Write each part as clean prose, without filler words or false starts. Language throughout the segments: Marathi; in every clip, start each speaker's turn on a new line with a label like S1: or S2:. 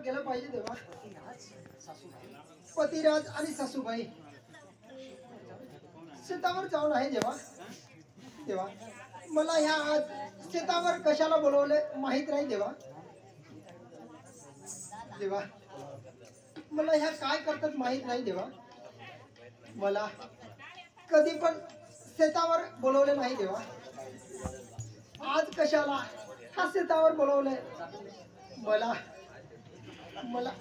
S1: गेलं पाहिजे देवा. पतिराज आणि सासूबाई शेतावर जाऊन आहे देवा. देवा मला ह्या आज शेतावर कशाला बोलवले माहित नाही देवा. देवा मला ह्या काय करतात माहित नाही देवा. मला कधी पण शेतावर बोलवले नाही देवा. आज कशाला हा शेतावर बोलवले. मला मला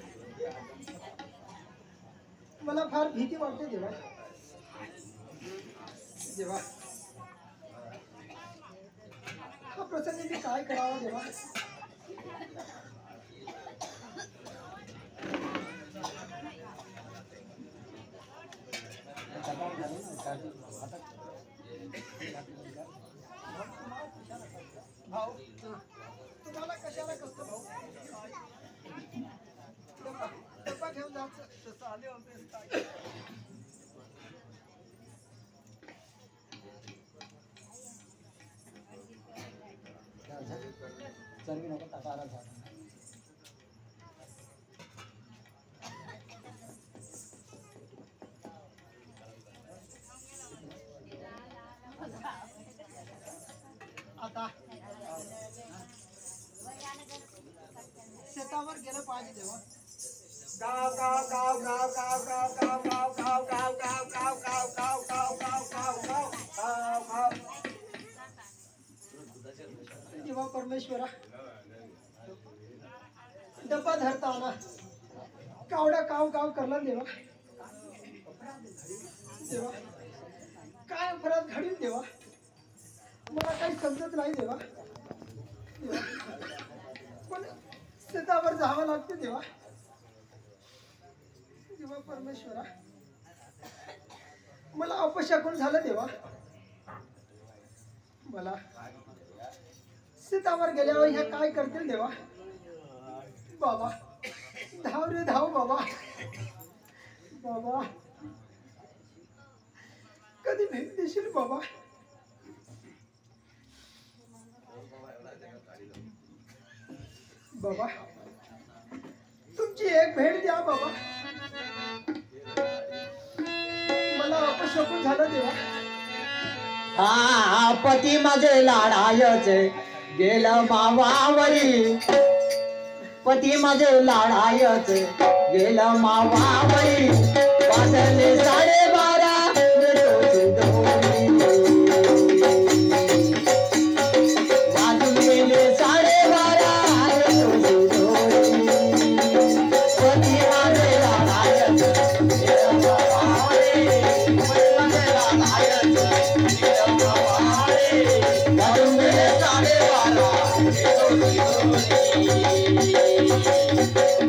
S1: मला फार भीती वाटते देवा. देवा हा प्रसंग मी काय करावा देवा. भाऊ तुम्हाला कशाला कसं भाऊ डब्बा घेऊन जायचं तसं आले होते. चरबी नको टाका आराम झाला. आता शेतावर गेलं पाहिजे तेव्हा. गाव गाव गाव गाव गाव गाव गाव गाव गाव गाव गाव गाव गाव गाव गाव गाव गाव गाव गाव. देवा परमेश्वरा डब्बा धरताना कावडा काव काव करला देवा. देवा काय अपराध घडील देवा. मला काही समजत नाही देवा. पण शेतावर जावं लागते देवा. देवा परमेश्वरा मला अपशकुन झालं देवा. मला शेतावर गेल्यावर ह्या काय करतील देवा. बाबा धाव रे धाव बाबा. बाबा कधी भेट देशील बाबा. बाबा तुमची एक भेट द्या बाबा. मला अपशकुन झालं देवा.
S2: हा पती माझे लाडायचे गेलं मावावरी. पती माझे लाडायचे गेलं मावावरी. वाजले 12:30 वाजून गेले 12:30. पती माझे लाडायचे गेलं मावावरी. पती माझे लाडायचे गेलं मावावरी. वाजून गेले 12:30.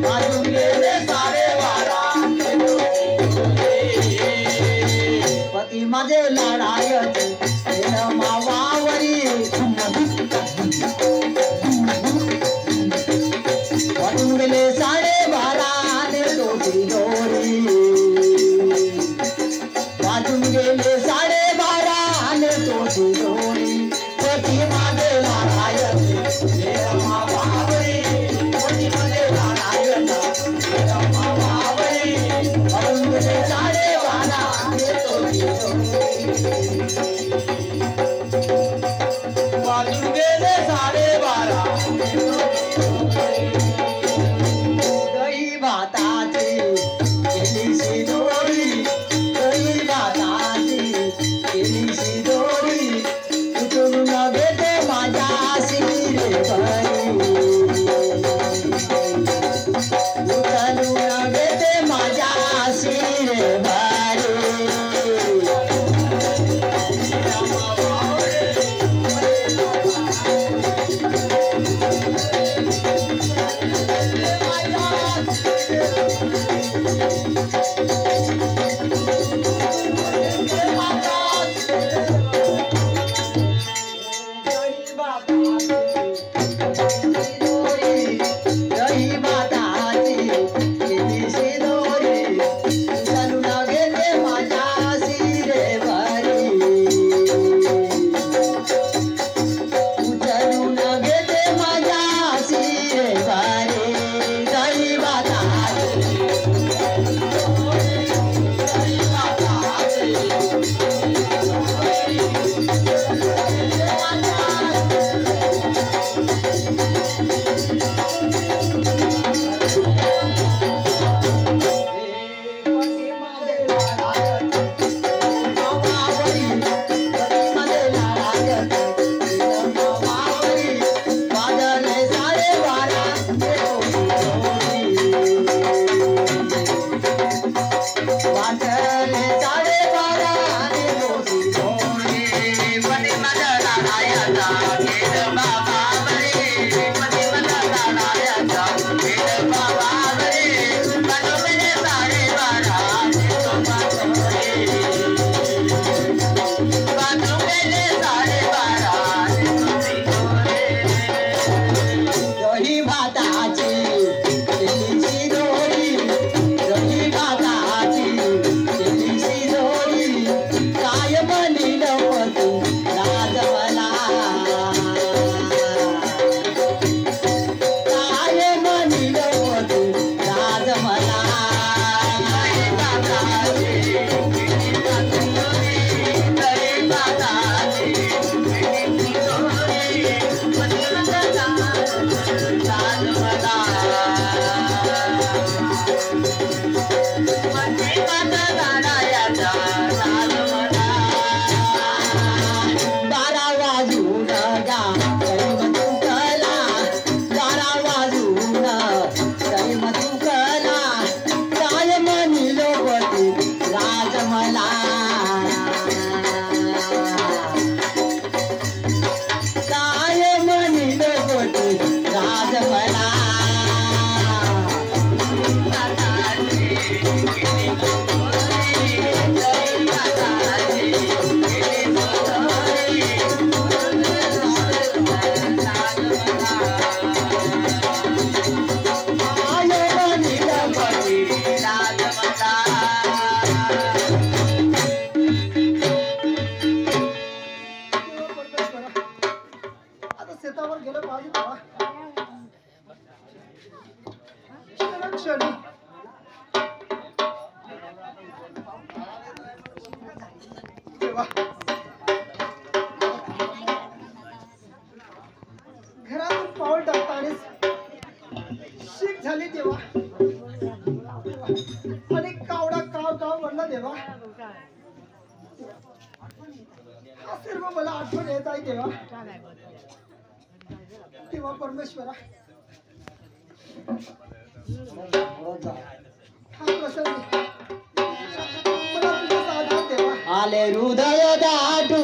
S2: वाजून गेले 12:30. पती माझे लाडायचे गेलं मावावरी. वाजून गेले 12:30. दोरी दोरी वाजून गेले 12:30. दोरी दोरी पती माझे लाडायचे गेलं मावावरी. पती माझे लाडायचे गेलं मावावरी. वाजून गेले 12:30. दोरी दोरी वाजून गेले 12:30. दही भाताची केली शिदोरी. दही भाताची केली शिदोरी. उचलून घेते माझ्या शिरेवरी. उचलून घेते माझ्या शिरेवरी. Bye.
S1: परमेश्वरी देवा घरातून पाऊल टाकतानाच शीख झाली देवा आणि कावडा काव काव म्हणला देवा हा सर्व मला आठवण येत आहे देवा देवा परमेश्वरा हा प्रसंग मला तुझा साथ देवा
S2: आले हृदय दाटू